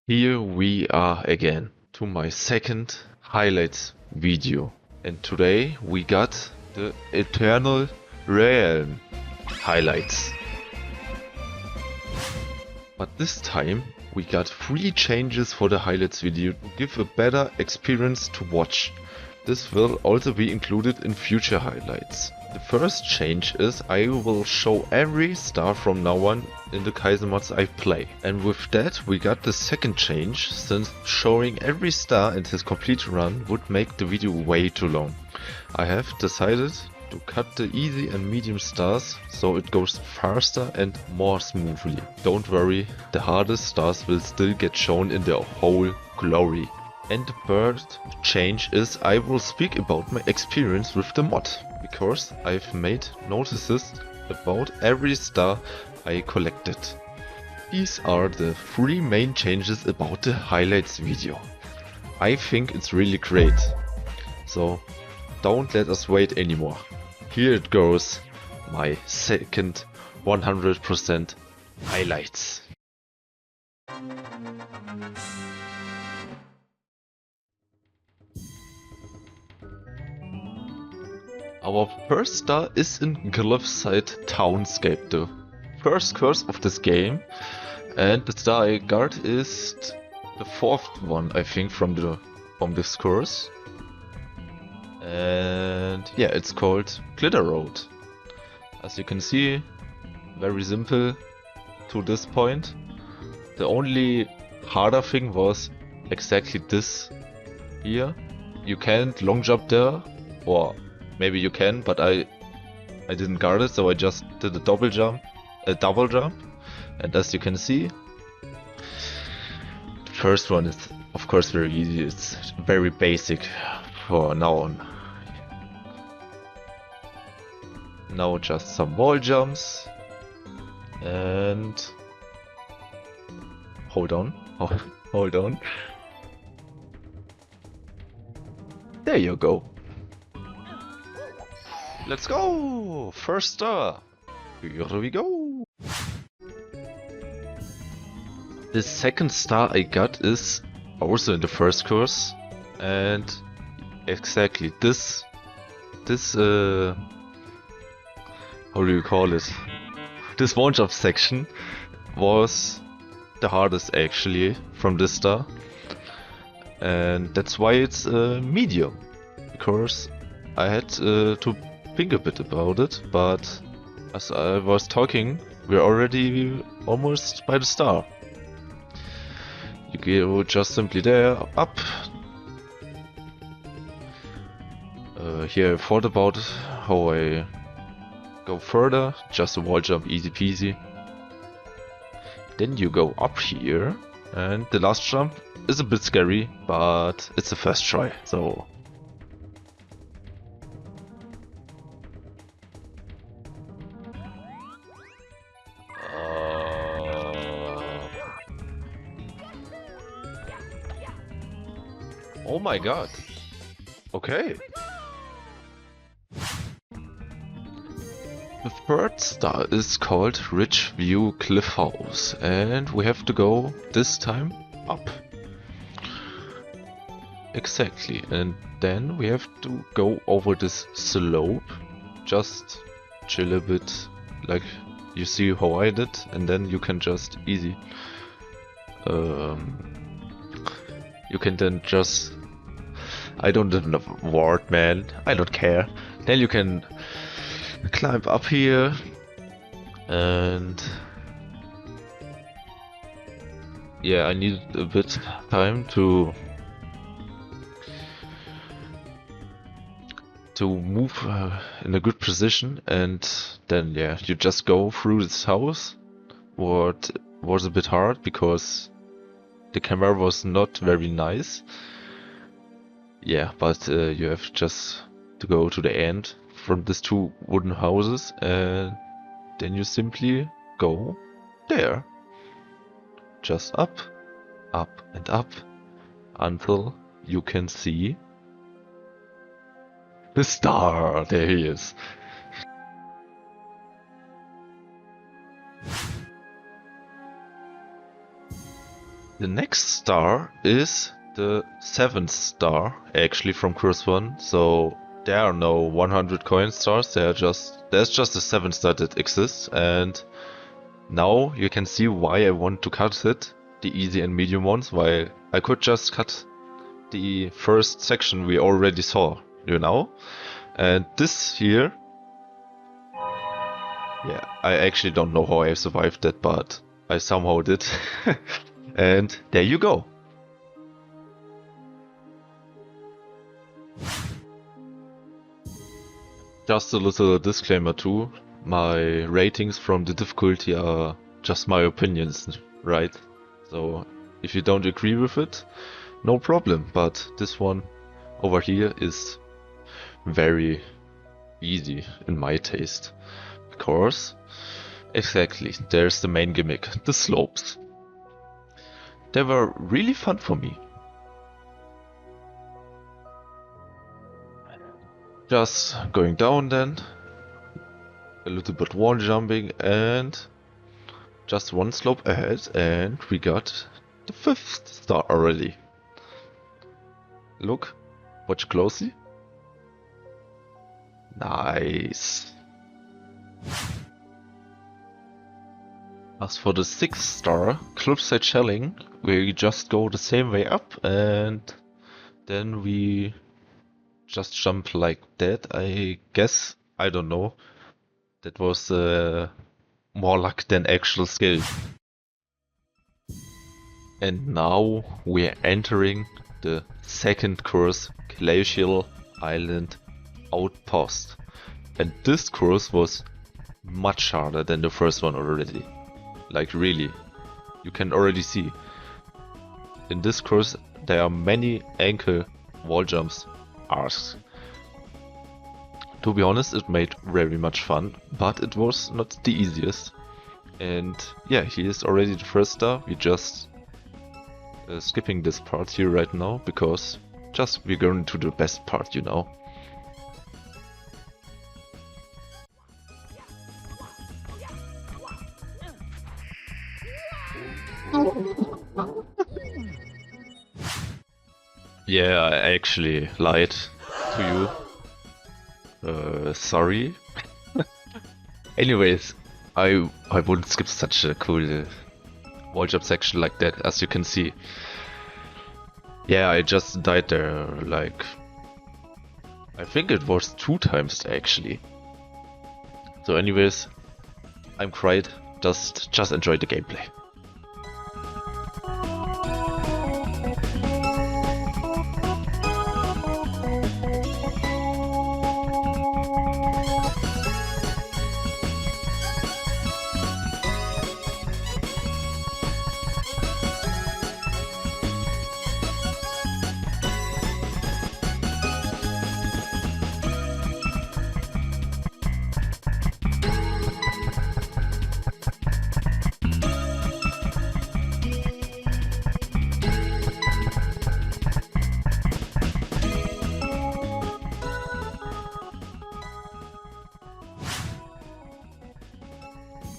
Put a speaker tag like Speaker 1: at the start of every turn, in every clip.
Speaker 1: Here we are again to my second highlights video, and today we got the Eternal Realm highlights. But this time we got 3 changes for the highlights video to give a better experience to watch. This will also be included in future highlights. The first change is I will show every star from now on in the kaizo mods I play. And with that we got the second change, since showing every star and his complete run would make the video way too long. I have decided to cut the easy and medium stars so it goes faster and more smoothly. Don't worry, the hardest stars will still get shown in their whole glory. And the third change is I will speak about my experience with the mod, because I've made notices about every star I collected. These are the 3 main changes about the highlights video. I think it's really great, so don't let us wait anymore. Here it goes, my second 100% highlights. Our first star is in Cliffside Townscape, the first curse of this game, and the star I got is the 4th one, I think, from this curse. And yeah, it's called Glitter Road. As you can see, very simple to this point. The only harder thing was exactly this here. You can't long jump there, or maybe you can, but I didn't guard it, so I just did a double jump. And as you can see, the first one is of course very easy. It's very basic for now on. Now just some wall jumps and hold on. There you go. Let's go! First star! Here we go! The second star I got is also in the first course, and exactly this how do you call it? This one jump section was the hardest actually from this star, and that's why it's medium, because I had to think a bit about it, but as I was talking, we're already almost by the star. You go just simply there, up. Here I thought about how I go further, just a wall jump, easy peasy. Then you go up here, and the last jump is a bit scary, but it's the first try, so... Oh my god. Okay. The third star is called Rich View Cliff House, and we have to go this time up. Exactly, and then we have to go over this slope. Just chill a bit, like you see how I did, and then you can just easy. You can then just... I don't know the word, man. I don't care. Then you can climb up here and... yeah, I need a bit time to move in a good position, and then yeah, you just go through this house. What was a bit hard because the camera was not very nice. Yeah, but you have just to go to the end from these 2 wooden houses, and then you simply go there. Just up, up and up, until you can see the star. There he is. The next star is the 7th star, actually from course 1, so there are no 100 coin stars, there's just a 7 star that exists, and now you can see why I want to cut it, the easy and medium ones, while I could just cut the first section we already saw, you know? And this here, yeah, I actually don't know how I survived that, but I somehow did. And there you go. Just a little disclaimer too, my ratings from the difficulty are just my opinions, right? So if you don't agree with it, no problem, but this one over here is very easy in my taste. Because, exactly, there's the main gimmick, the slopes. They were really fun for me. Just going down then, a little bit wall jumping, and just one slope ahead, and we got the 5th star already. Look, watch closely. Nice. As for the 6th star, Cliffside shelling, we just go the same way up and then we just jump like that, I guess. I don't know. That was more luck than actual skill. And now we're entering the 2nd course, Glacial Island Outpost. And this course was much harder than the first one already. Like really, you can already see. In this course there are many ankle wall jumps asks. To be honest, it made very much fun, but it was not the easiest. And yeah, he is already the 1st star. We just skipping this part here right now, because just we're going to the best part, you know. Yeah, I actually lied to you. Sorry. Anyways, I wouldn't skip such a cool wall jump section like that, as you can see. Yeah, I just died there, like, I think it was 2 times actually. So anyways, I'm quiet, just enjoy the gameplay.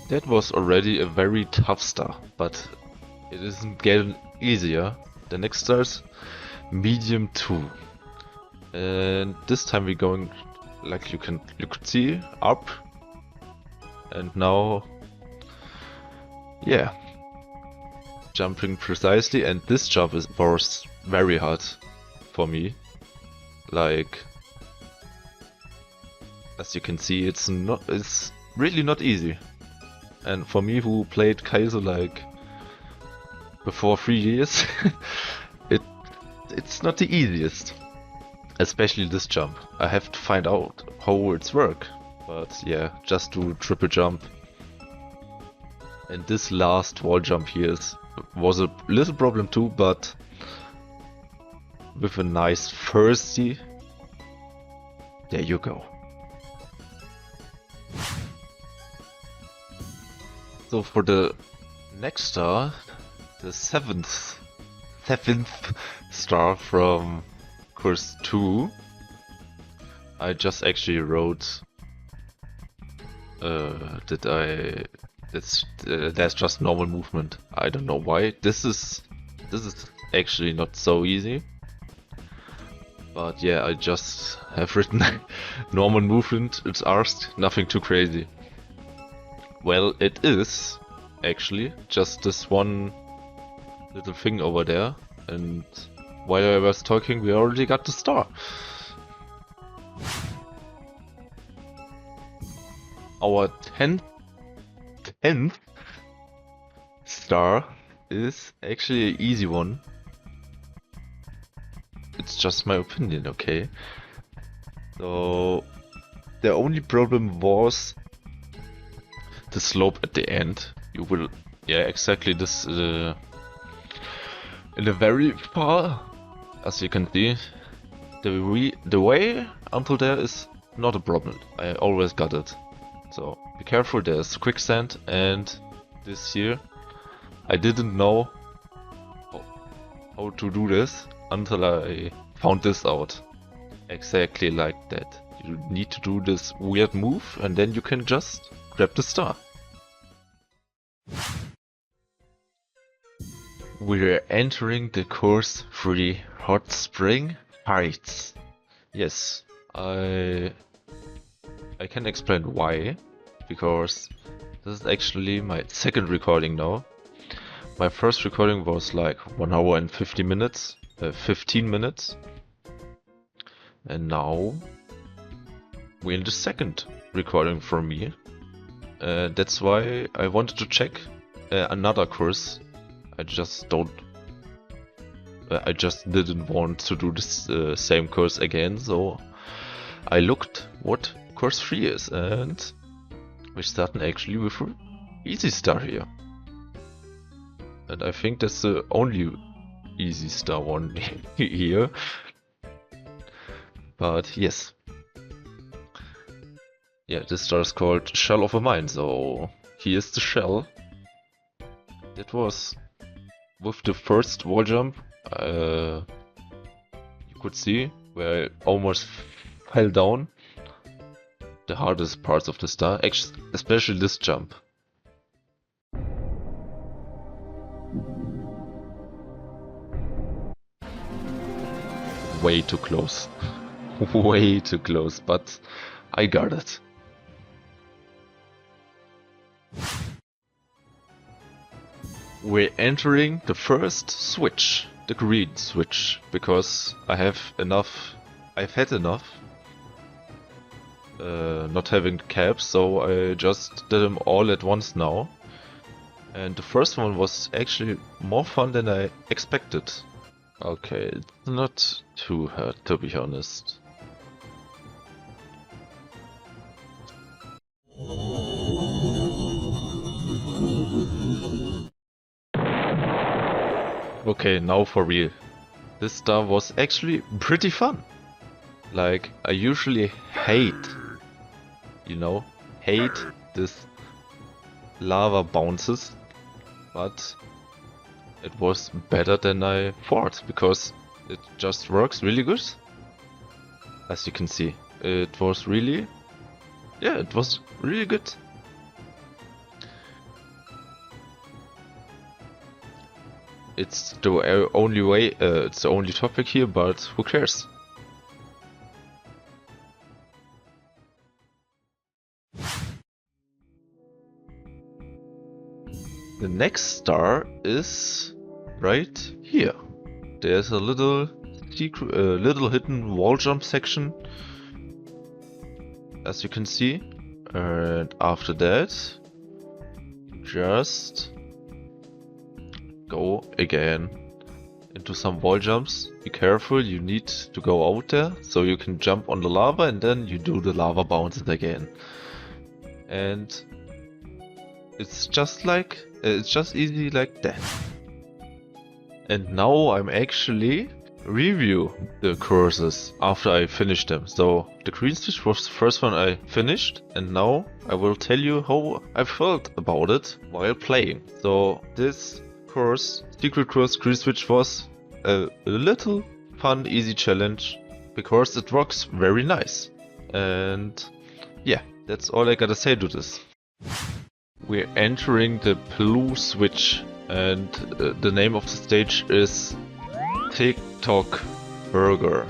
Speaker 1: That was already a very tough star, but it isn't getting easier. The next star is medium 2. And this time we're going, like you could see, up. And now, yeah, jumping precisely, and this jump was very hard for me. Like, as you can see, it's really not easy. And for me, who played kaizo like before 3 years, it's not the easiest. Especially this jump. I have to find out how it's work. But yeah, just do triple jump. And this last wall jump here was a little problem too, but with a nice thirsty, there you go. So for the next star, the seventh star from course 2, I just actually wrote there's just normal movement. I don't know why. This is this is actually not so easy. But yeah, I just have written normal movement, it's asked, nothing too crazy. Well, it is actually just this one little thing over there, and while I was talking we already got the star. Our 10th star is actually an easy one. It's just my opinion, okay? So the only problem was the slope at the end. You will, yeah, exactly this in the very far, as you can see, the way until there is not a problem. I always got it. So be careful, there's quicksand, and this here I didn't know how to do this until I found this out. Exactly like that. You need to do this weird move and then you can just grab the star. We're entering the course Furi Hot Spring Heights. Yes, I can explain why, because this is actually my second recording now. My first recording was like 1 hour and 15 minutes, and now we're in the second recording for me. That's why I wanted to check another course. I just didn't want to do this same course again, so I looked what course 3 is, and we're starting actually with an easy star here. And I think that's the only easy star one here. But yes. Yeah, this star is called Shell of a Mine, so here's the shell. That was with the first wall jump, you could see where I almost fell down. The hardest parts of the star, especially this jump. Way too close. Way too close, but I got it. We're entering the first switch, the green switch, because I've had enough not having caps, so I just did them all at once now. And the first one was actually more fun than I expected. Okay, it's not too hard, to be honest. Okay, now for real. This star was actually pretty fun. Like, I usually hate this lava bounces, but it was better than I thought, because it just works really good. As you can see, it was really good. It's the only way, it's the only topic here, but who cares? The next star is right here. There's a little secret, little hidden wall jump section, as you can see, and after that, just go again into some wall jumps. Be careful, you need to go out there so you can jump on the lava, and then you do the lava bounces again. And it's just easy like that. And now I'm actually review the courses after I finished them. So the green switch was the first one I finished, and now I will tell you how I felt about it while playing. So this course, secret course green switch, was a little fun, easy challenge because it works very nice. And yeah, that's all I gotta say to this. We're entering the blue switch and the name of the stage is TikTok Burger.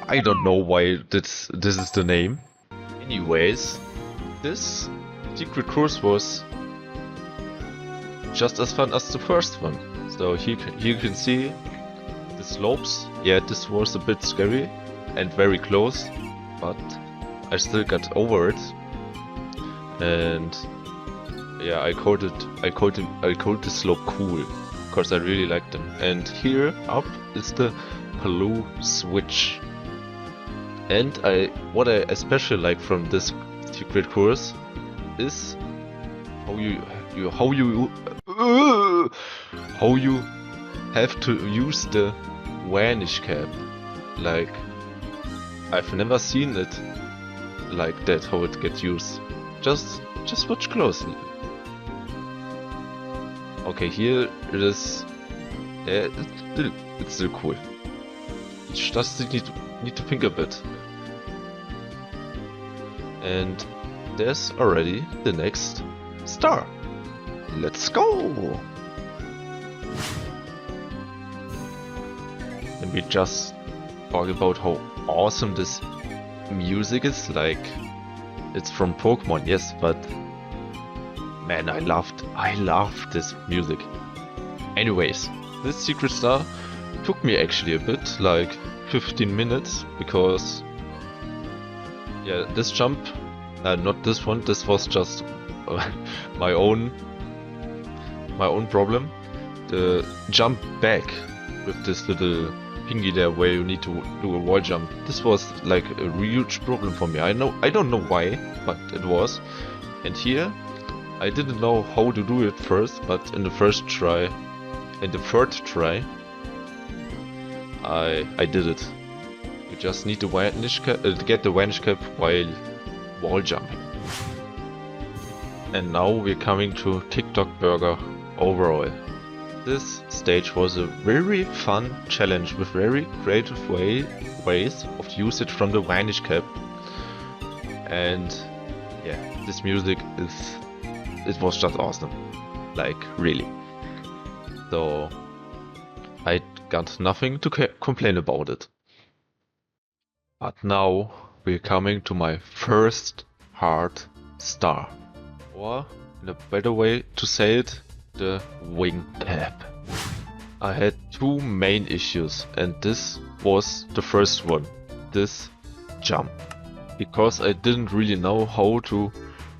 Speaker 1: I don't know why this is the name. Anyways, this secret course was just as fun as the first one. So here you can see the slopes. Yeah, this was a bit scary and very close, but I still got over it. And yeah, I called the slope cool because I really liked them. And here up is the blue switch. And what I especially like from this secret course is how you have to use the vanish cap. Like, I've never seen it like that, how it gets used. Just watch closely. Okay, here it is. Yeah, it's still cool. You just need to think a bit. And there's already the next star. Let's go! And we just talk about how awesome this music is. Like, it's from Pokemon, yes, but man, I loved this music. Anyways, this secret star took me actually a bit, like 15 minutes, because yeah, this jump, not this one, this was just my own problem. The jump back with this little thingy there where you need to do a wall jump, this was like a huge problem for me. I don't know why, but it was. And here I didn't know how to do it first, but in the third try I did it. You just need to get the vanish cap while wall jumping. And now we're coming to TikTok Burger overall. This stage was a very fun challenge with very creative ways of usage from the vanish cap. And yeah, this music it was just awesome. Like, really. So I got nothing to complain about it. But now we're coming to my first hard star. Or, in a better way to say it, the wing cap. I had two main issues, and this was the first one, this jump. Because I didn't really know how to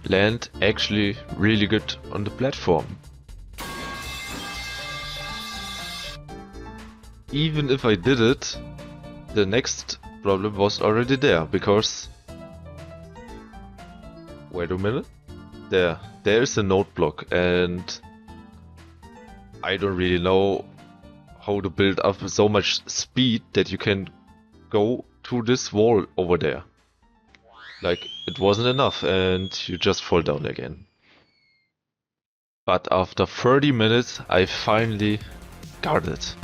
Speaker 1: land actually really good on the platform. Even if I did it, the next problem was already there, because... Wait a minute. There is a note block, and I don't really know how to build up so much speed that you can go to this wall over there. Like, it wasn't enough, and you just fall down again. But after 30 minutes, I finally got it.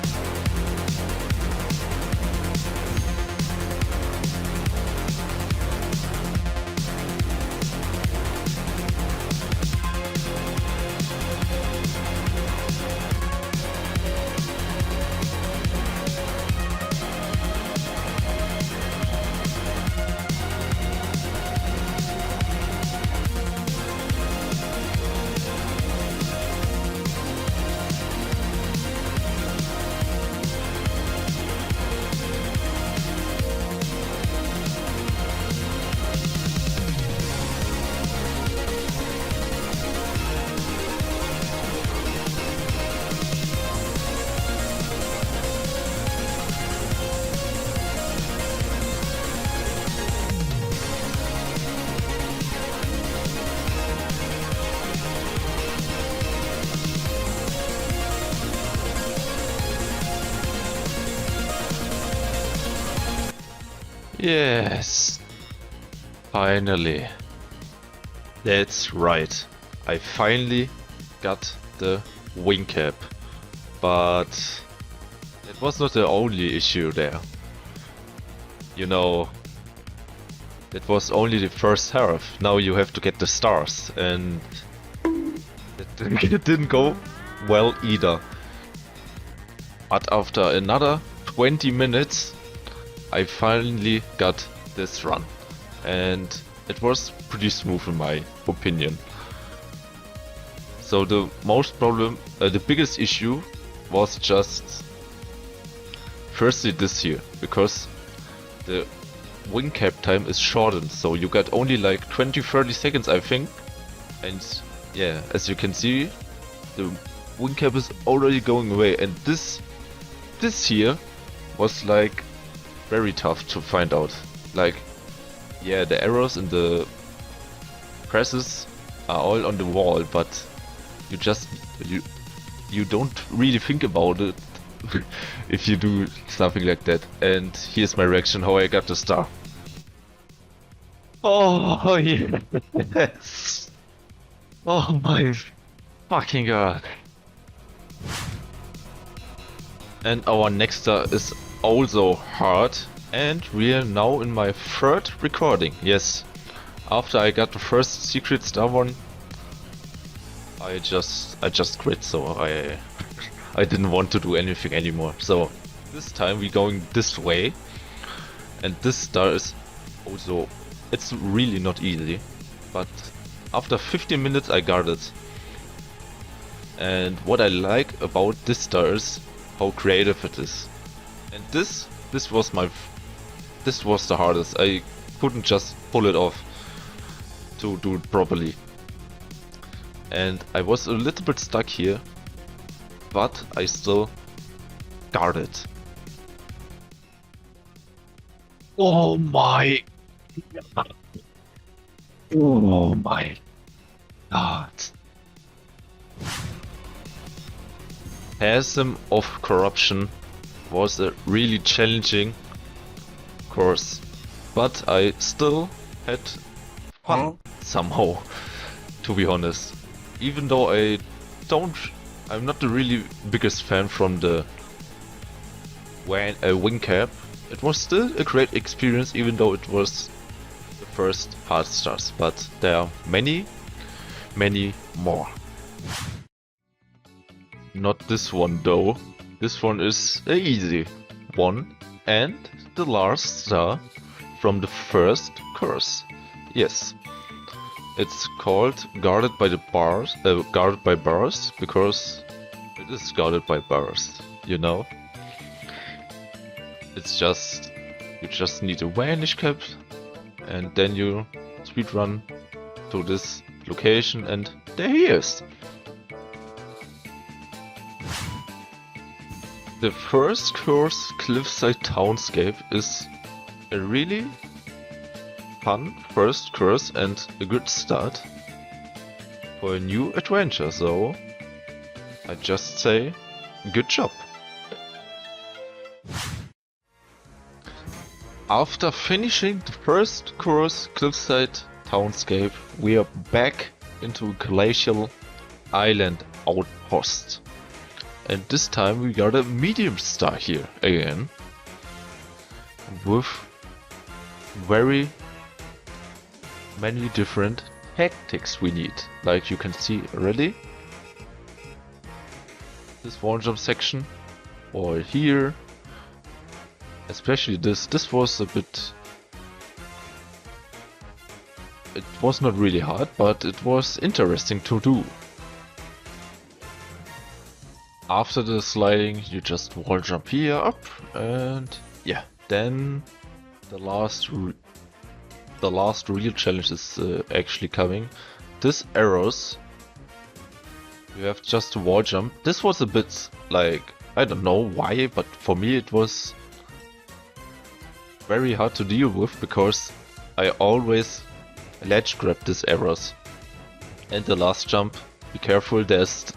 Speaker 1: Yes, finally. That's right. I finally got the wing cap. But it was not the only issue there. You know, it was only the first half. Now you have to get the stars, and it didn't go well either. But after another 20 minutes, I finally got this run. And it was pretty smooth in my opinion. So the the biggest issue was just firstly this here, because the wing cap time is shortened, so you got only like 20-30 seconds I think. And yeah, as you can see, the wing cap is already going away, and this here was like very tough to find out. Like, yeah, the arrows and the presses are all on the wall, but you don't really think about it if you do something like that. And here's my reaction how I got the star. Oh yes! Oh my fucking god! And our next star is also hard, and we are now in my third recording. Yes, after I got the first secret star one, I just quit. So I didn't want to do anything anymore. So this time we're going this way, and this star is also, it's really not easy, but after 15 minutes I got it. And what I like about this star is how creative it is. And this was the hardest. I couldn't just pull it off to do it properly. And I was a little bit stuck here, but I still got it. Oh my god. Oh my god. Chasm of Corruption was a really challenging course, but I still had fun somehow, to be honest. Even though I'm not the really biggest fan from the wing cap, it was still a great experience, even though it was the first hard stars, but there are many more. Not this one though. This one is an easy one, and the last star from the first course. Yes, it's called guarded by bars, because it is guarded by bars, you know. It's just, you just need a vanish cap, and then you speedrun to this location, and there he is. The first course, Cliffside Townscape, is a really fun first course and a good start for a new adventure, so I just say good job. After finishing the first course, Cliffside Townscape, we are back into Glacial Island Outpost. And this time we got a medium star here again, with very many different tactics we need. Like you can see already, this wall jump section, or here, especially this was a bit, it was not really hard, but it was interesting to do. After the sliding, you just wall jump here up, and yeah, then the last real challenge is actually coming. This arrows, you have just to wall jump. This was a bit like, I don't know why, but for me it was very hard to deal with, because I always ledge grab these arrows. And the last jump, be careful, there's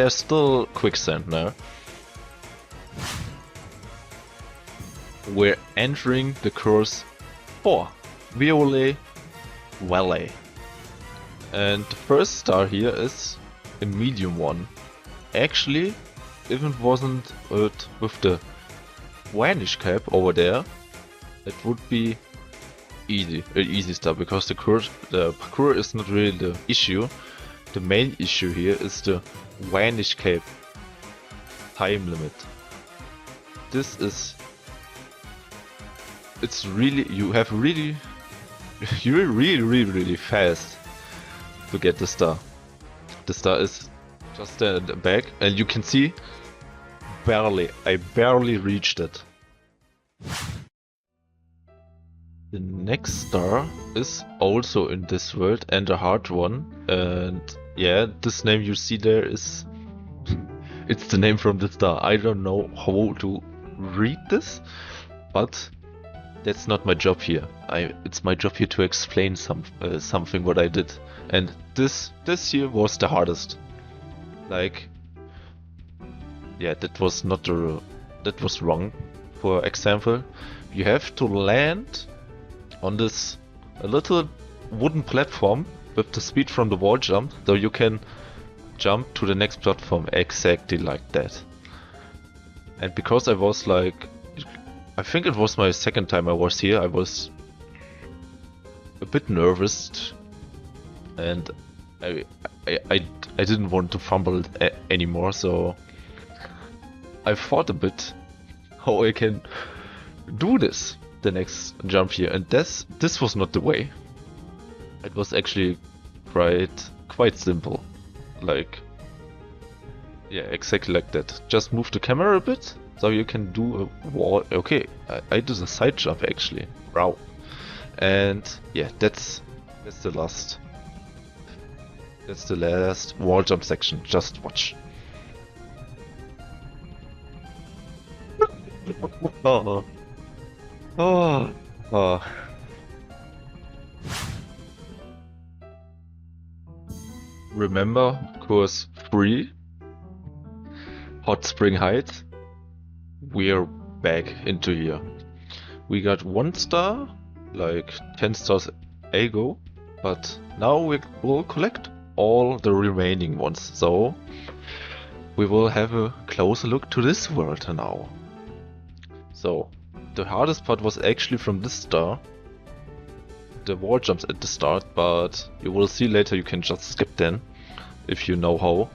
Speaker 1: still quicksand now. We're entering the course 4, Violet Valley. And the first star here is a medium one. Actually, if it wasn't with the vanish cap over there, it would be an easy star, because the parkour is not really the issue. the main issue here is the Vanish Cape time limit. This is... It's really... You're really fast to get the star. The star is just there in the back, and you can see I barely reached it. The next star is also in this world and a hard one, and yeah, this name you see there is it's the name from the star. I don't know how to read this, but that's not my job here. It's my job here to explain something what I did, and this here was the hardest. Like, yeah, that was wrong. For example, you have to land on this a little wooden platform with the speed from the wall jump, so you can jump to the next platform exactly like that. And because I was like, I think it was my second time I was here, I was a bit nervous, and I didn't want to fumble it anymore, so I thought a bit how I can do this, the next jump here, and this was not the way. It was actually quite simple, like, yeah, exactly like that. Just move the camera a bit, so you can do a wall. Okay, I did a side jump actually. Wow. And yeah, that's the last wall jump section. Just watch. Oh. Remember course 3, Hot Spring Heights? We're back into here. We got 1 star, like 10 stars ago, but now we will collect all the remaining ones. So we will have a closer look to this world now. So the hardest part was actually from this star, the wall jumps at the start, but you will see later you can just skip them if you know how.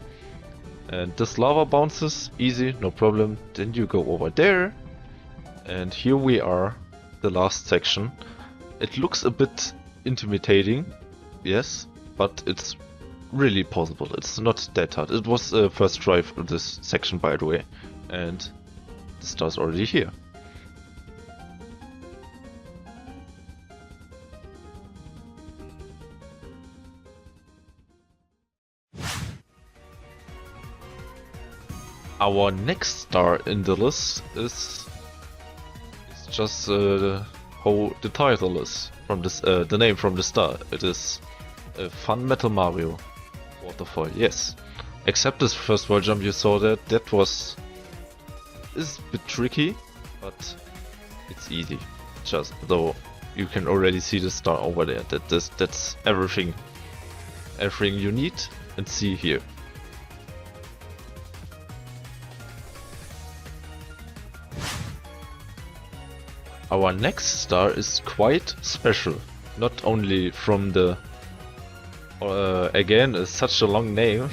Speaker 1: And this lava bounces, easy, no problem. Then you go over there, and here we are, the last section. It looks a bit intimidating, yes, but it's really possible. It's not that hard. It was a first try for this section, by the way, and the star's already here. Our next star in the list is just how the title is from this, the name from the star. It is Fun Metal Mario Waterfall. Yes, except this first wall jump you saw that is a bit tricky, but it's easy. Just though you can already see the star over there. That's everything you need and see here. Our next star is quite special, not only from the, again, such a long name,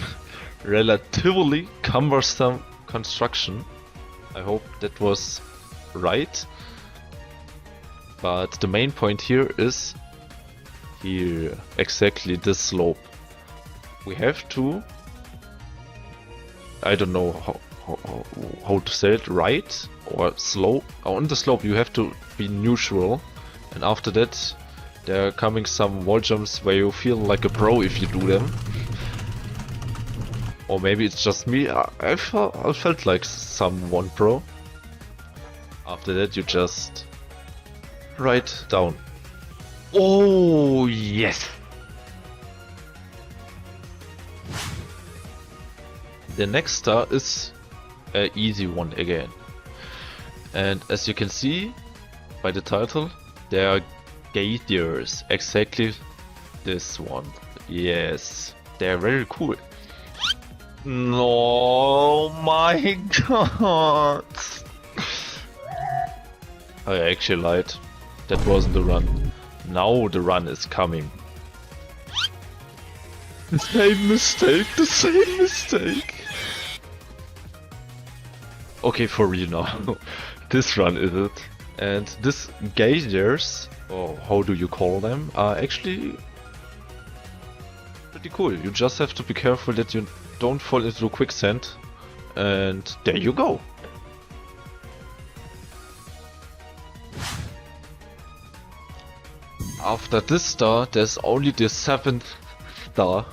Speaker 1: relatively cumbersome construction. I hope that was right. But the main point here is here, exactly this slope. We have to, I don't know how to say it, right or slope. On the slope you have to be neutral, and after that there are coming some wall jumps where you feel like a pro if you do them. Or maybe it's just me, I felt like someone pro. After that you just right down. Oh yes! The next star is an easy one again. And as you can see by the title, there are geysers, exactly this one. Yes, they're very cool. No, my god! I actually lied. That wasn't the run. Now the run is coming. The same mistake, the same mistake. Okay, for real now. This run is it. And this geysers, or how do you call them, are actually pretty cool. You just have to be careful that you don't fall into quicksand. And there you go. After this star, there's only the 7th star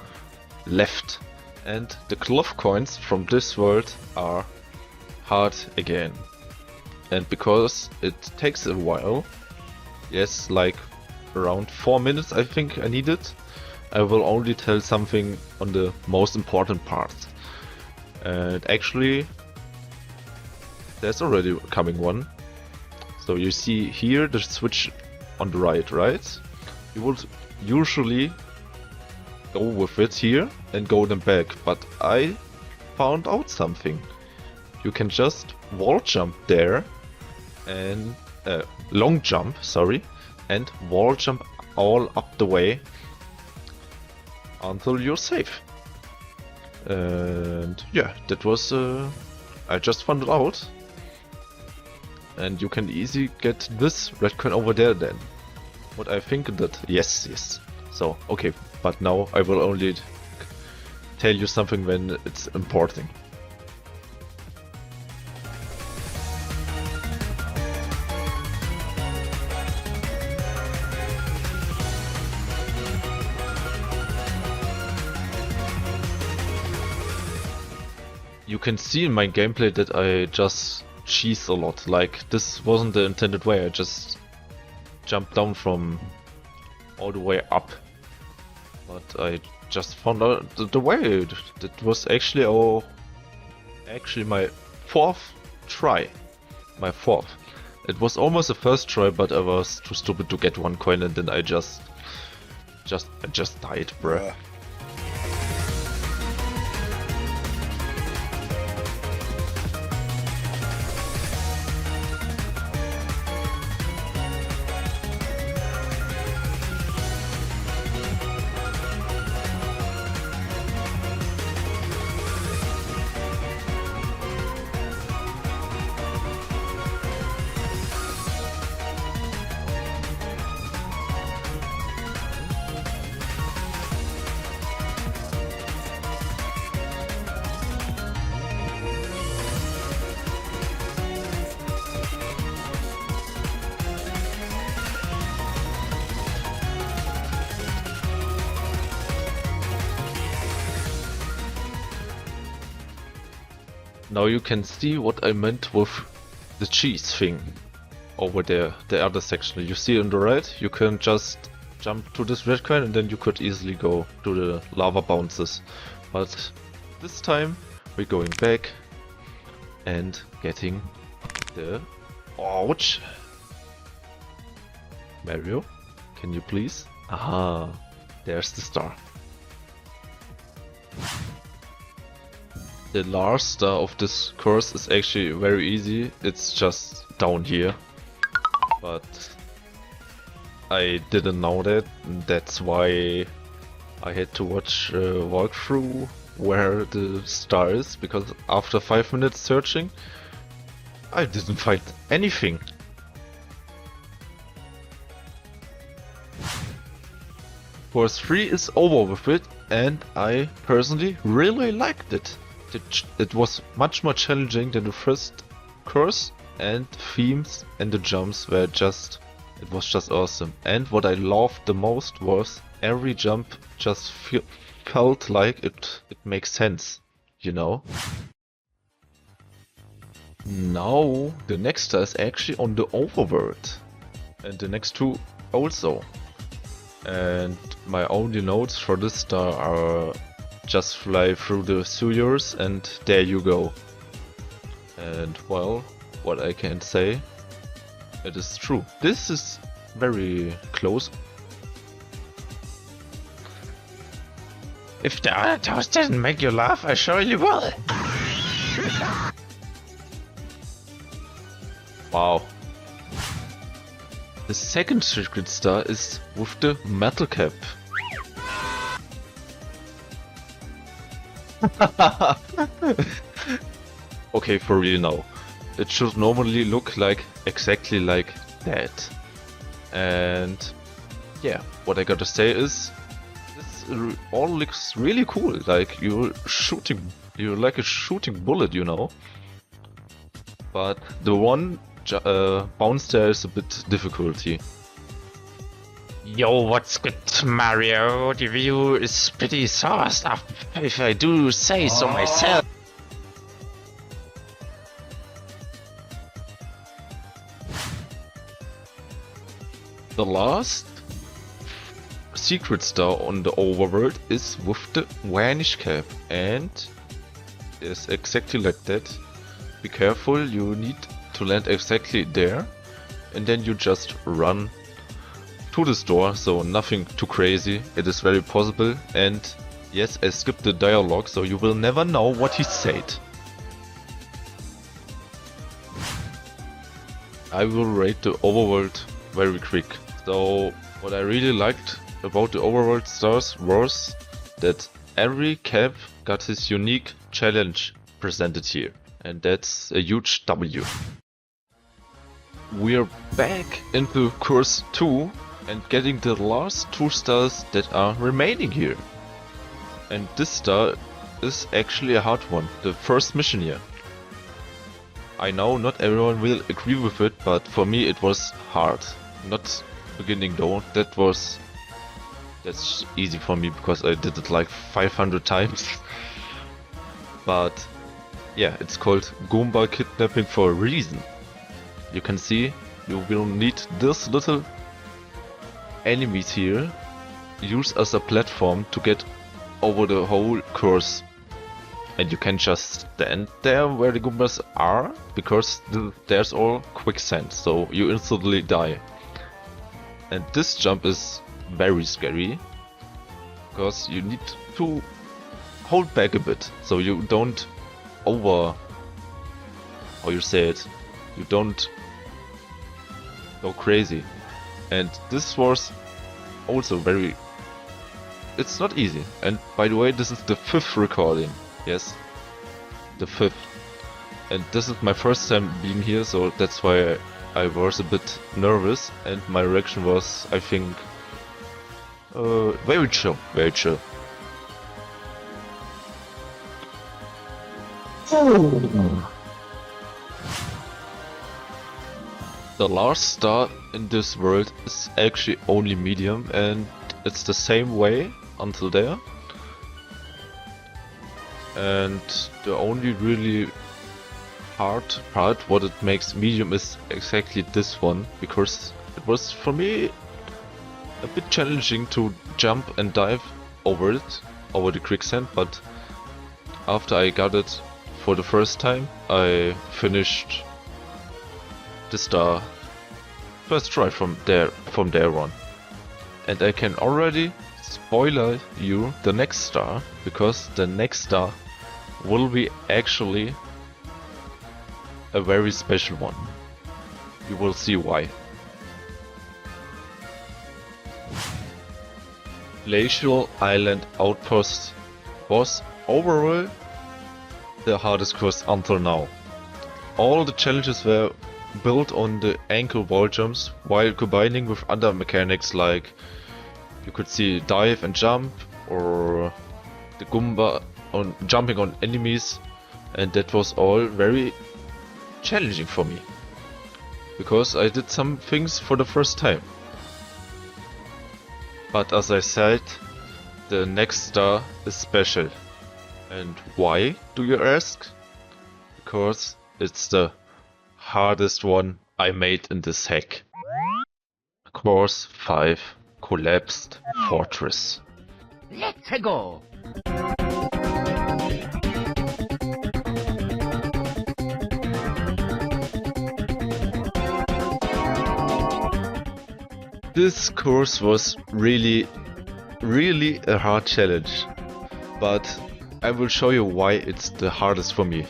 Speaker 1: left. And the cloth coins from this world are hard again. And because it takes a while, yes, like around 4 minutes I think I need it, I will only tell something on the most important parts. And actually, there's already coming one. So you see here the switch on the right? You would usually go with it here and go them back, but I found out something. You can just wall jump there and long jump, sorry, and wall jump all up the way until you're safe. And yeah, that was I just found it out. And you can easily get this red coin over there then. What I think that yes. So okay, but now I will only tell you something when it's important. You can see in my gameplay that I just cheese a lot. Like, this wasn't the intended way, I just jumped down from all the way up. But I just found out the way. That was actually my 4th try. My 4th. It was almost the first try, but I was too stupid to get 1 coin and then I just died, bruh. Now you can see what I meant with the cheese thing over there, the other section. You see on the right, you can just jump to this red coin and then you could easily go to the lava bounces. But this time we're going back and getting the... Ouch! Mario, can you please? Aha, there's the star. The last star of this course is actually very easy, it's just down here. But I didn't know that, and that's why I had to watch a walkthrough where the star is, because after 5 minutes searching, I didn't find anything. Course 3 is over with it, and I personally really liked it. It was much more challenging than the first course, and themes and the jumps were it was just awesome. And what I loved the most was every jump just felt like it makes sense, you know? Now the next star is actually on the overworld, and the next 2 also. And my only notes for this star are just fly through the sewers and there you go. And well, what I can say, it is true. This is very close. If the other toast doesn't make you laugh, I surely will. Wow. The second secret star is with the metal cap. Okay, for real now. It should normally look like exactly like that. And yeah, what I gotta say is this all looks really cool. Like you're like a shooting bullet, you know. But the one bounce there is a bit difficulty.
Speaker 2: Yo, what's good, Mario? The view is pretty sauced up, if I do say so myself.
Speaker 1: The last secret star on the overworld is with the vanish cap, and it's exactly like that. Be careful, you need to land exactly there, and then you just run to this door, so nothing too crazy. It is very possible, and yes, I skipped the dialogue, so you will never know what he said. I will rate the overworld very quick. So what I really liked about the overworld stars was that every cap got his unique challenge presented here, and that's a huge W. We're back into course 2 and getting the last 2 stars that are remaining here. And this star is actually a hard one, the first mission here. I know not everyone will agree with it, but for me it was hard. Not beginning though, that's easy for me because I did it like 500 times. But yeah, it's called Goomba kidnapping for a reason. You can see you will need this little enemies here used as a platform to get over the whole course. And you can just stand there where the Goombas are, because there's all quicksand, so you instantly die. And this jump is very scary, because you need to hold back a bit, so you don't how you say it, you don't go crazy. And this was also it's not easy. And by the way, this is the 5th recording. Yes, the 5th. And this is my first time being here, so that's why I was a bit nervous, and my reaction was, I think, very chill, very chill. The last star in this world is actually only medium, and it's the same way until there. And the only really hard part, what it makes medium, is exactly this one, because it was for me a bit challenging to jump and dive over it, over the quicksand, but after I got it for the first time, I finished the star first try from there on. And I can already spoiler you the next star, because the next star will be actually a very special one. You will see why. Glacial Island Outpost was overall the hardest course until now. All the challenges were built on the ankle wall jumps, while combining with other mechanics like you could see dive and jump, or the Goomba on jumping on enemies, and that was all very challenging for me, because I did some things for the first time. But as I said, the next star is special. And why, do you ask? Because it's the hardest one I made in this hack. Course 5, Collapsed Fortress.
Speaker 3: Let's go!
Speaker 1: This course was really a hard challenge, but I will show you why it's the hardest for me.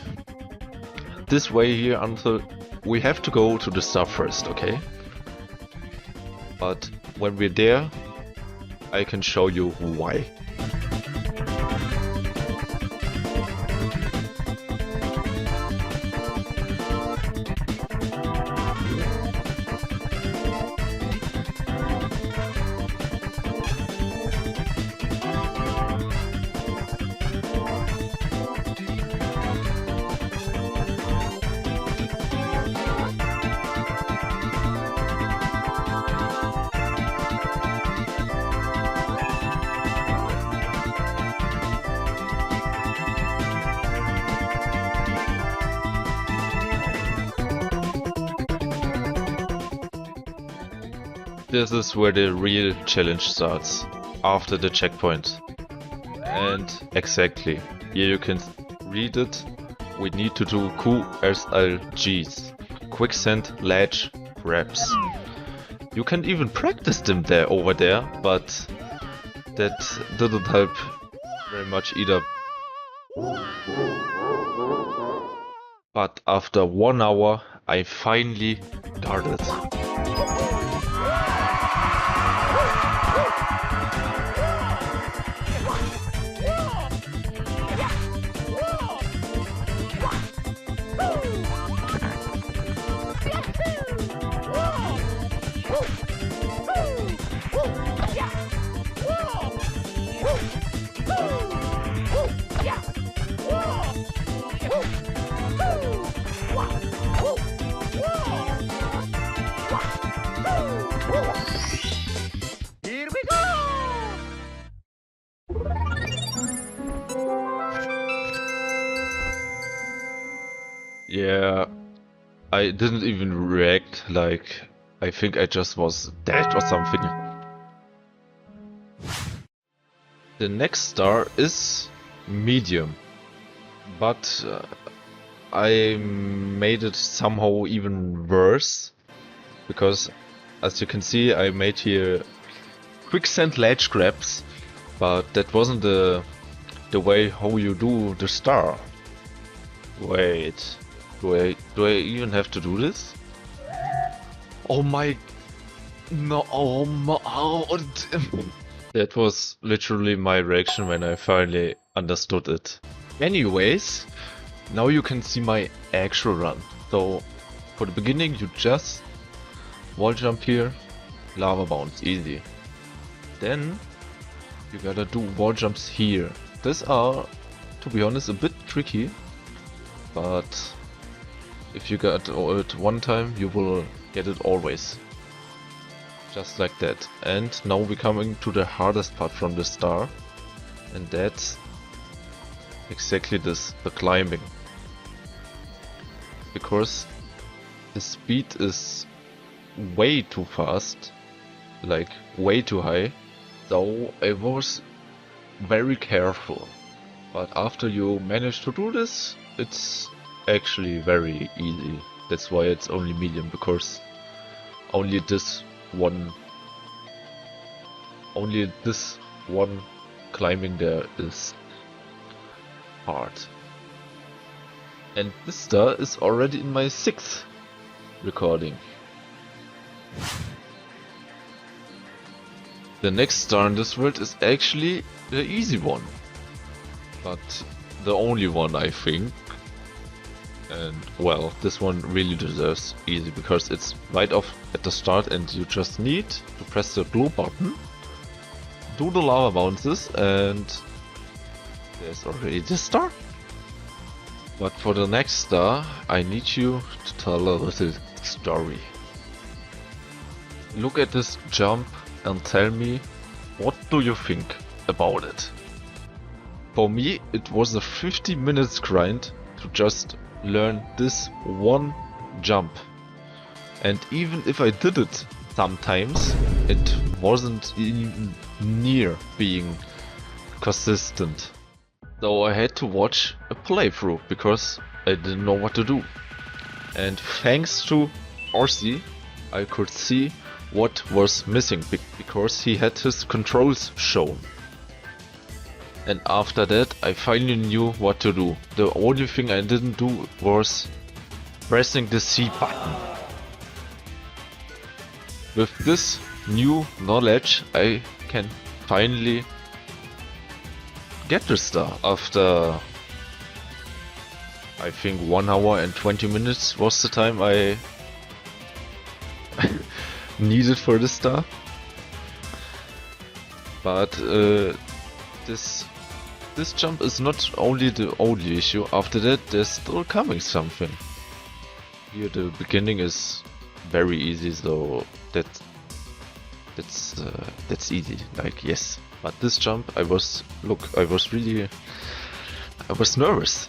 Speaker 1: This way here, until we have to go to the star first, okay? But when we're there, I can show you why. This is where the real challenge starts, after the checkpoint. And exactly, here you can read it. We need to do QSLGs, quicksand ledge grabs. You can even practice them over there, but that didn't help very much either. But after 1 hour, I finally got it.
Speaker 3: Here we go!
Speaker 1: Yeah, I didn't even react, like, I think I just was dead or something. The next star is medium, but I made it somehow even worse, because as you can see I made here quicksand ledge grabs, but that wasn't the way how you do the star. Wait, do I even have to do this? Oh my, no, oh my, oh. That was literally my reaction when I finally understood it. Anyways, now you can see my actual run. So for the beginning you just wall jump here, lava bounce, easy. Then you gotta do wall jumps here. These are, to be honest, a bit tricky, but if you get it one time you will get it always. Just like that. And now we're coming to the hardest part from the star, and that's exactly this, the climbing. Because the speed is way too fast, like way too high, so I was very careful. But after you manage to do this, it's actually very easy. That's why it's only medium, because only this one climbing there is hard. And this star is already in my 6th recording. The next star in this world is actually the easy one, but the only one, I think. And well, this one really deserves easy, because it's right off at the start and you just need to press the blue button, do the lava bounces, and there's already the star. But for the next star, I need you to tell a little story. Look at this jump and tell me, what do you think about it? For me, it was a 50 minutes grind to just learn this one jump. And even if I did it sometimes, it wasn't even near being consistent. So I had to watch a playthrough because I didn't know what to do. And thanks to RC, I could see what was missing because he had his controls shown. And after that I finally knew what to do. The only thing I didn't do was pressing the C button. With this new knowledge I can finally get the star after, I think, 1 hour and 20 minutes was the time I needed for the star. But this jump is not only the only issue. After that there's still coming something. Here the beginning is very easy, so that's easy, like, yes. But this jump, I was nervous.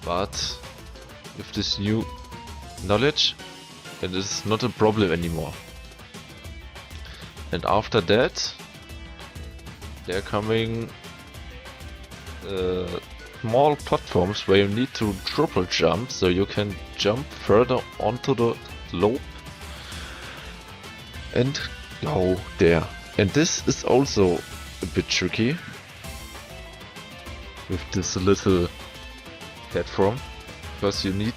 Speaker 1: But with this new knowledge, it is not a problem anymore. And after that, they're coming small platforms where you need to triple jump, so you can jump further onto the slope and go there. And this is also a bit tricky with this little platform, because you need,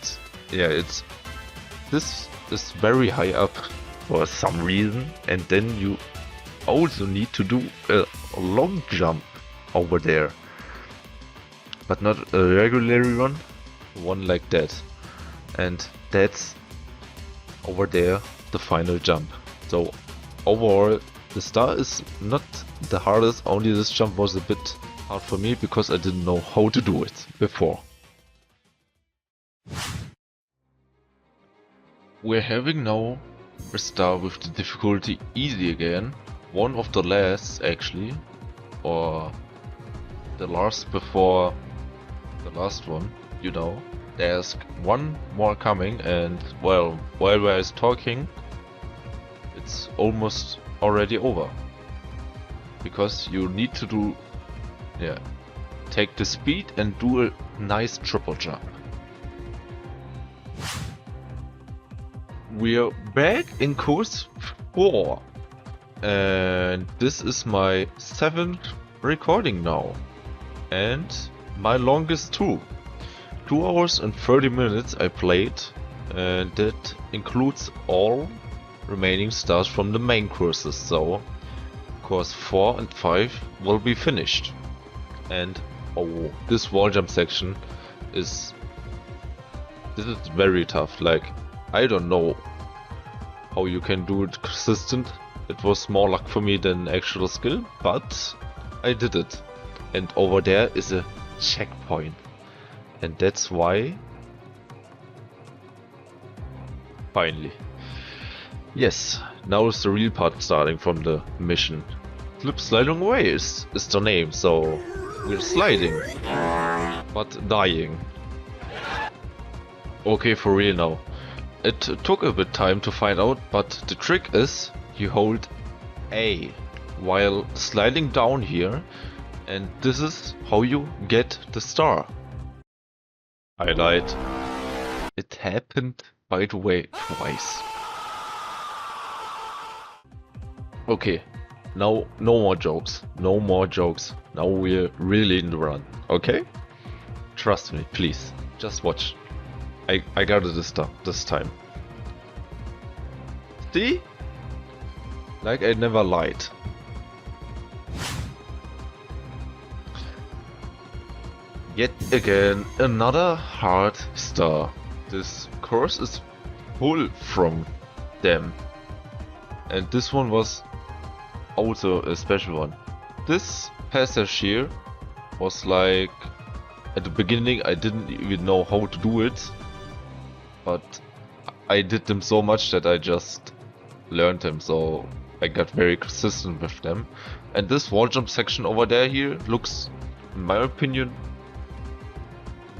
Speaker 1: this is very high up for some reason, and then you also need to do a long jump over there, but not a regular one like that, and that's over there the final jump. So overall the star is not the hardest, only this jump was a bit hard for me because I didn't know how to do it before. We're having now a star with the difficulty easy again, one of the last actually, or the last before the last one, you know. There's one more coming, and well, while I was talking, it's almost already over. Because you need to do, take the speed and do a nice triple jump. We are back in course 4, and this is my 7th recording now, and my longest too. 2 hours and 30 minutes I played, and that includes all remaining stars from the main courses, so course 4 and 5 will be finished. And oh, this wall jump section is very tough. Like, I don't know how you can do it consistent. It was more luck for me than actual skill, but I did it. And over there is a checkpoint, and that's why finally, yes, now is the real part starting from the mission. Slip sliding away is the name, so we're sliding but dying. Okay, for real now. It took a bit time to find out, but the trick is you hold A while sliding down here, and this is how you get the star. Highlight. It happened, by the way, twice. Okay, now no more jokes. No more jokes. Now we're really in the run, okay? Trust me, please. Just watch. I got it this time. See? Like I never lied. Yet again, another hard star. This course is full from them. And this one was also a special one. This passage here was like, at the beginning I didn't even know how to do it, but I did them so much that I just learned them, so I got very consistent with them. And this wall jump section over there here looks, in my opinion,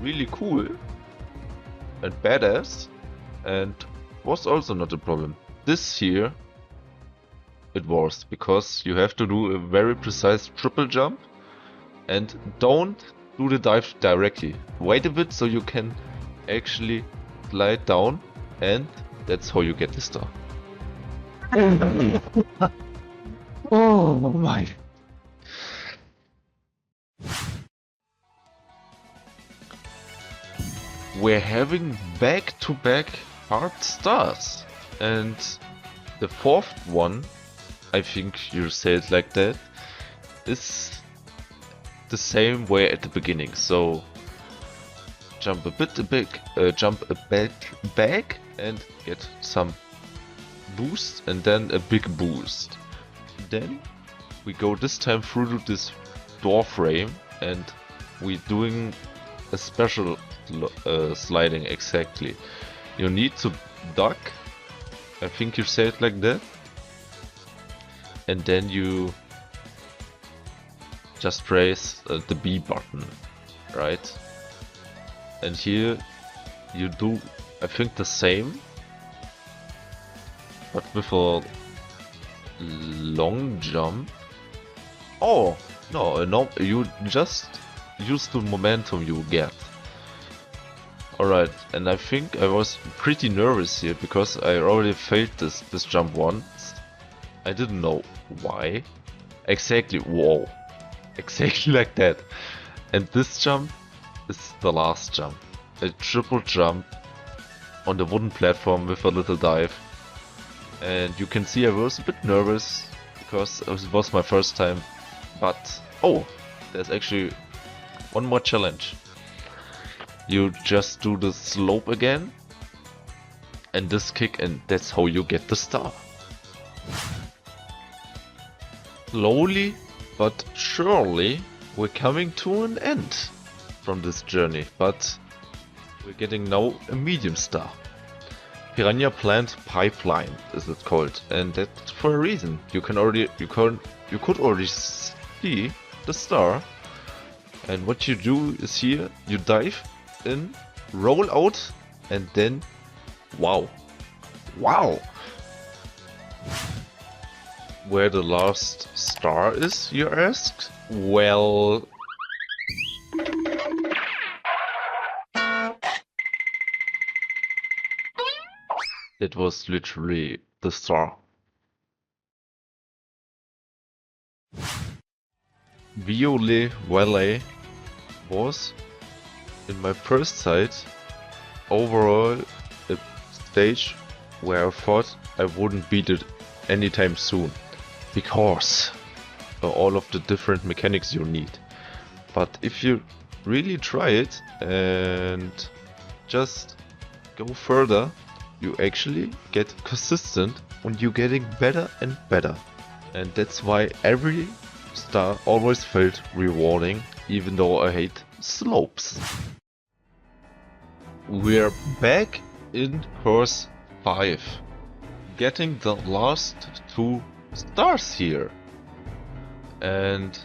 Speaker 1: really cool and badass, and was also not a problem. This here, it was, because you have to do a very precise triple jump, and don't do the dive directly. Wait a bit so you can actually slide down, and that's how you get the star. Oh my. We're having back-to-back hard stars, and the fourth one, I think you say it like that, is the same way at the beginning. So jump a bit jump a bit back and get some boost, and then a big boost. Then we go this time through this door frame, and we're doing a special sliding. Exactly, you need to duck, I think you say it like that, and then you just press the B button, right? And here you do, I think, the same, but with a long jump. Oh, no, you just use the momentum you get. Alright, and I think I was pretty nervous here because I already failed this jump once. I didn't know why. Exactly, whoa. Exactly like that. And this jump is the last jump. A triple jump on the wooden platform with a little dive. And you can see I was a bit nervous because it was my first time. But, oh, there's actually one more challenge. You just do the slope again and this kick, and that's how you get the star. Slowly but surely we're coming to an end from this journey, but we're getting now a medium star. Piranha Plant Pipeline is it called, and that's for a reason. You could already see the star, and what you do is here you dive in, roll out, and then wow. Where the last star is, you asked? Well, it was literally the star. Violet Valley was, in my first sight, overall a stage where I thought I wouldn't beat it anytime soon, because of all of the different mechanics you need. But if you really try it and just go further, you actually get consistent and you're getting better and better. And that's why every star always felt rewarding, even though I hate slopes. We're back in course 5, getting the last 2 stars here. And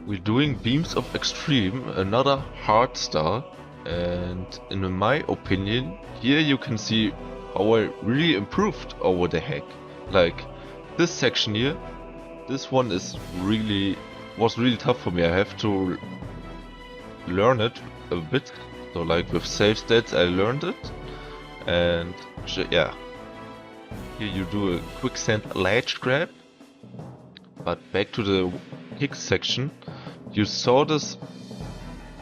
Speaker 1: we're doing Beams of Extreme, another hard star. And in my opinion, here you can see how I really improved over the hack. Like this section here, this one was really tough for me. I have to learn it a bit. So like with save stats I learned it, and yeah, here you do a quicksand ledge grab. But back to the kick section, you saw this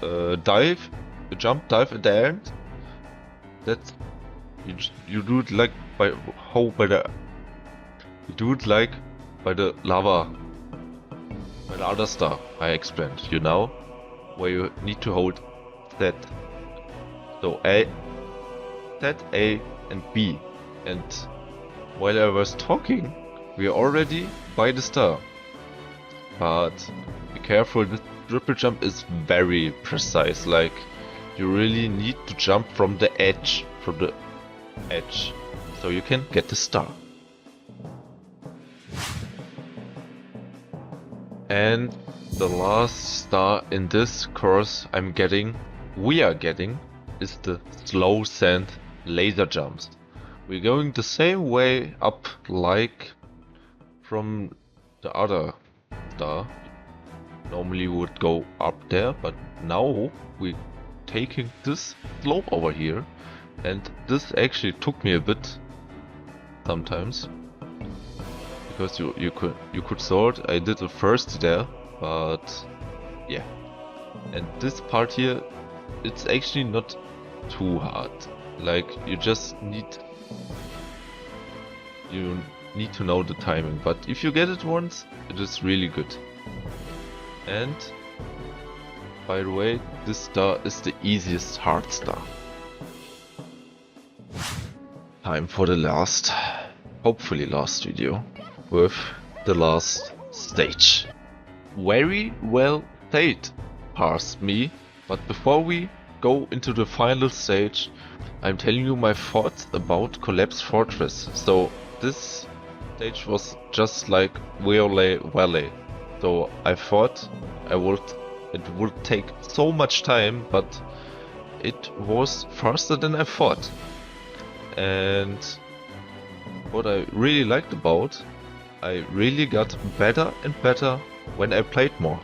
Speaker 1: jump dive at the end. That's you do it like by the lava, by the other star I explained, you know, where you need to hold that. So A and B, and while I was talking, we are already by the star. But be careful, this triple jump is very precise. Like you really need to jump from the edge, so you can get the star. And the last star in this course we are getting, is the slow sand laser jumps. We're going the same way up like from the other star. Normally we would go up there, but now we're taking this slope over here, and this actually took me a bit sometimes, because you could sort. I did it first there, but yeah. And this part here, it's actually not too hard. Like you need to know the timing, but if you get it once, it is really good. And by the way, this star is the easiest hard star. Time for the last, hopefully last video, with the last stage. Very well played, past me, but before we go into the final stage, I'm telling you my thoughts about Collapse Fortress. So this stage was just like Violet Valley. So I thought it would take so much time, but it was faster than I thought. And what I really liked about I really got better and better when I played more.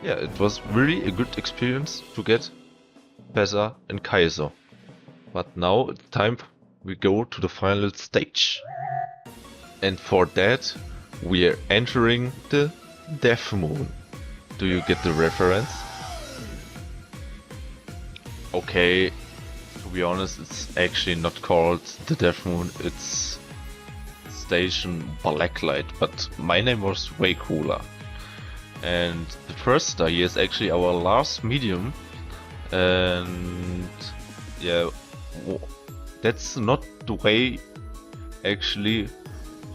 Speaker 1: Yeah, it was really a good experience to get better in kaizo. But now it's time we go to the final stage. And for that we are entering the Death Moon. Do you get the reference? Okay, to be honest, it's actually not called the Death Moon, it's Station Blacklight, but my name was way cooler. And the first star here is actually our last medium, and yeah, that's not the way actually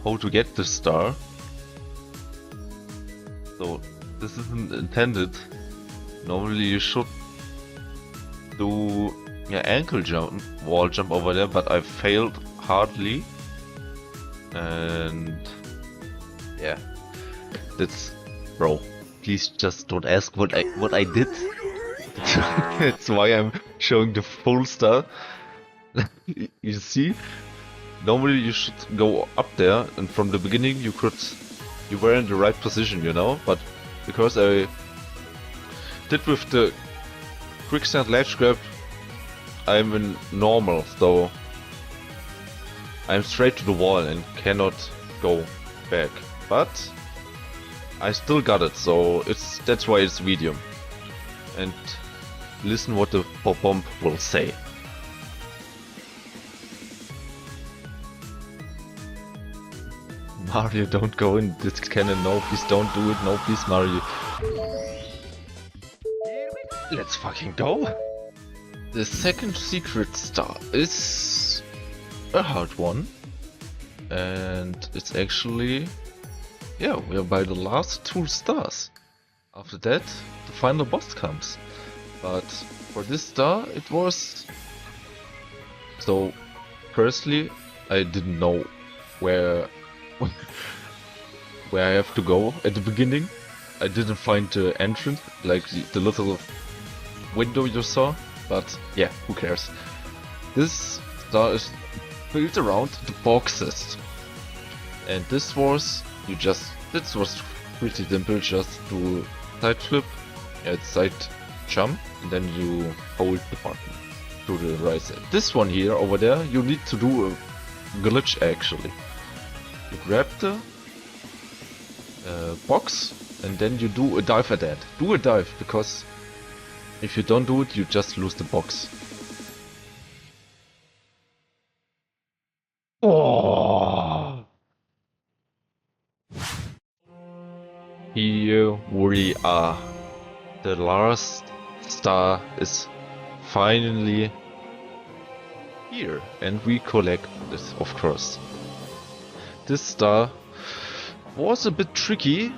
Speaker 1: how to get the star. So this isn't intended. Normally you should do ankle jump, wall jump over there, but I failed hardly. And yeah, that's, bro, please just don't ask what I did. That's why I'm showing the full star. You see, normally you should go up there, and from the beginning you were in the right position, you know, but because I did with the quicksand ledge grab, I'm in normal, so I'm straight to the wall and cannot go back. But I still got it, so that's why it's medium. And listen what the bomb will say. Mario, don't go in this cannon, no, please don't do it, no, please, Mario. Let's fucking go! The second secret star is a hard one, and it's actually, yeah, we are by the last 2 stars. After that, the final boss comes. But for this star, it was... So, firstly, I didn't know where I have to go at the beginning. I didn't find the entrance, like the little window you saw, but yeah, who cares. This star is built around the boxes, and this was pretty simple. Just do side flip, side jump, and then you hold the button to the right side. This one here over there, you need to do a glitch actually. You grab the box and then you do a dive at that. Do a dive, because if you don't do it, you just lose the box. Oh! Here we are. The last star is finally here, and we collect this, of course. This star was a bit tricky,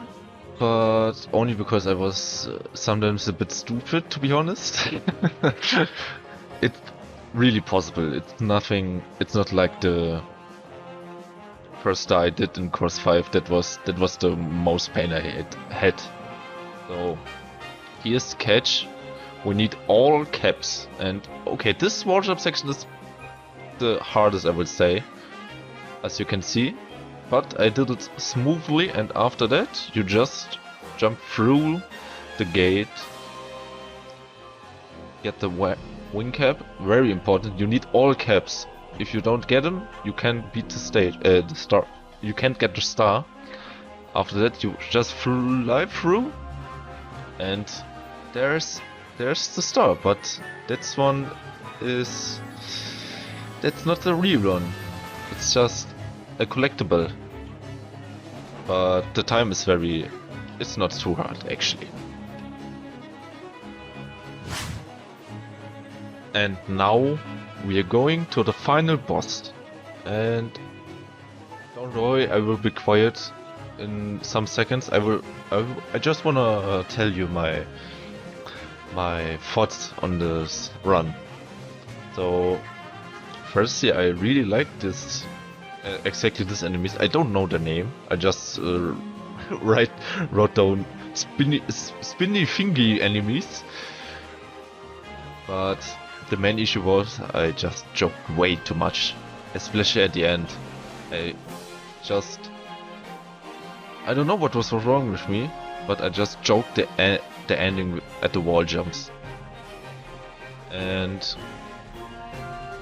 Speaker 1: but only because I was sometimes a bit stupid, to be honest. It's really possible. It's not like the first star I did in course 5. That was the most pain I had. So here's the catch. We need all caps, and okay, this wall jump section is the hardest, I would say, as you can see. But I did it smoothly, and after that you just jump through the gate, get the wing cap. Very important, you need all caps. If you don't get them, you can't beat the star. You can't get the star. After that you just fly through, and there's the star. But that's not the real one. It's just a collectible. But the time is it's not too hard actually. And now we are going to the final boss. And don't worry, I will be quiet in some seconds. I just wanna tell you my thoughts on this run. So firstly, I really like this. Exactly this enemies. I don't know the name. I just wrote down spinny fingy enemies. But the main issue was I just joked way too much, especially at the end. just... I don't know what was wrong with me, but I just joked the ending at the wall jumps. And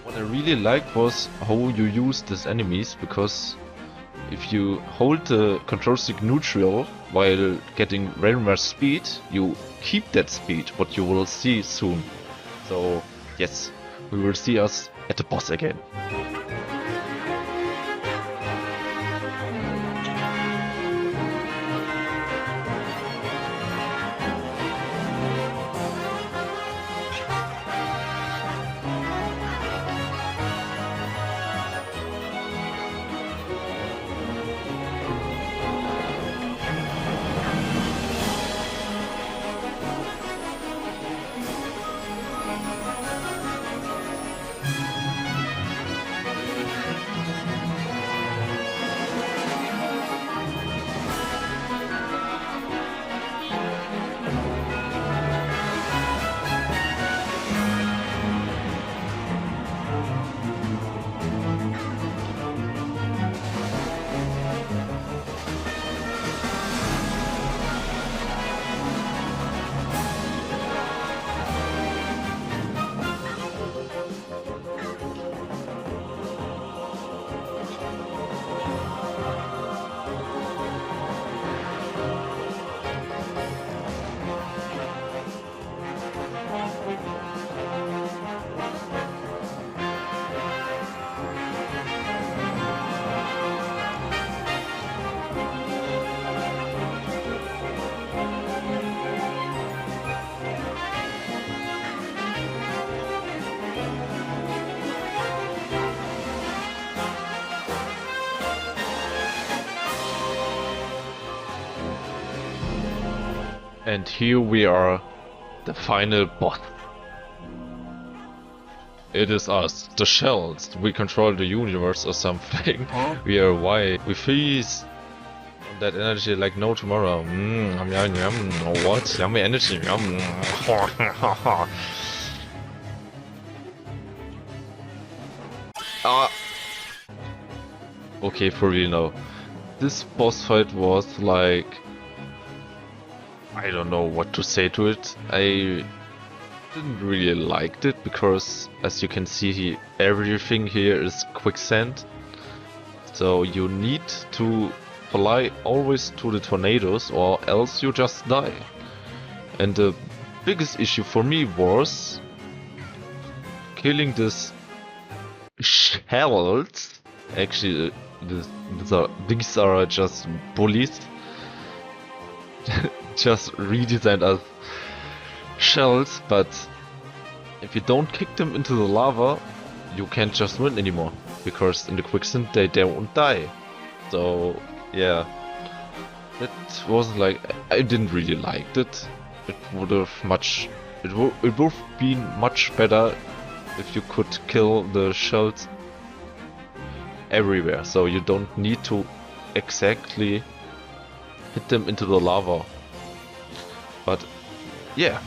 Speaker 1: what I really liked was how you use these enemies, because if you hold the control stick neutral while getting very much speed, you keep that speed, what you will see soon. So yes, we will see us at the boss again. And here we are, the final boss. It is us, the shells. We control the universe or something. We are white. We feast on that energy like no tomorrow. Yum, yum, yum. What? Yummy energy. Yum. Okay, for real now. This boss fight was like... I don't know what to say to it. I didn't really like it because, as you can see, everything here is quicksand. So you need to fly always to the tornadoes or else you just die. And the biggest issue for me was killing this shells. Actually, these are just bullies. Just redesigned as shells, but if you don't kick them into the lava, you can't just win anymore, because in the quicksand they don't die. So yeah, it wasn't like... I didn't really like it. It would have been much better if you could kill the shells everywhere, so you don't need to exactly hit them into the lava. But yeah,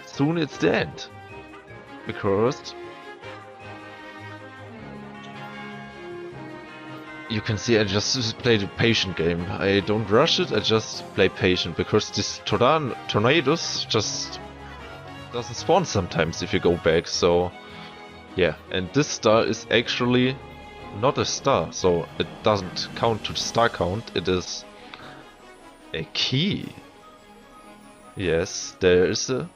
Speaker 1: soon it's the end, because you can see I just play the patient game. I don't rush it, I just play patient, because this tornadoes just doesn't spawn sometimes if you go back. So yeah, and this star is actually not a star, so it doesn't count to the star count. It is a key. Yes, there is a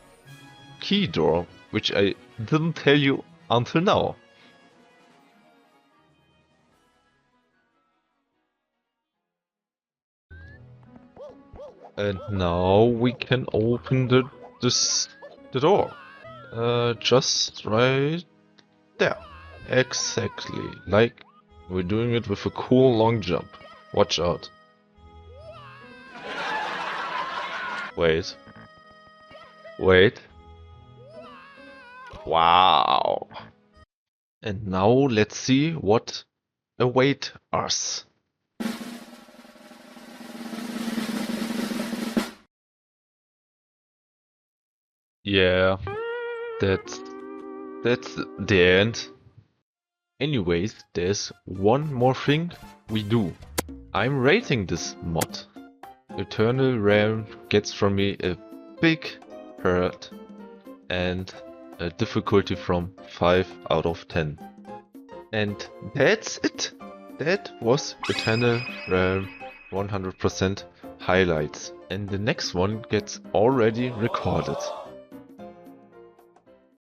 Speaker 1: key door, which I didn't tell you until now. And now we can open the door. Just right there. Exactly. Like we're doing it with a cool long jump. Watch out. Wait. Wait. Wow. And now let's see what awaits us. Yeah, that's the end. Anyways, there's one more thing we do. I'm rating this mod. Eternal Realm gets from me a big hurt and a difficulty from 5 out of 10. And that's it. That was Eternal Realm 100% highlights. And the next one gets already recorded.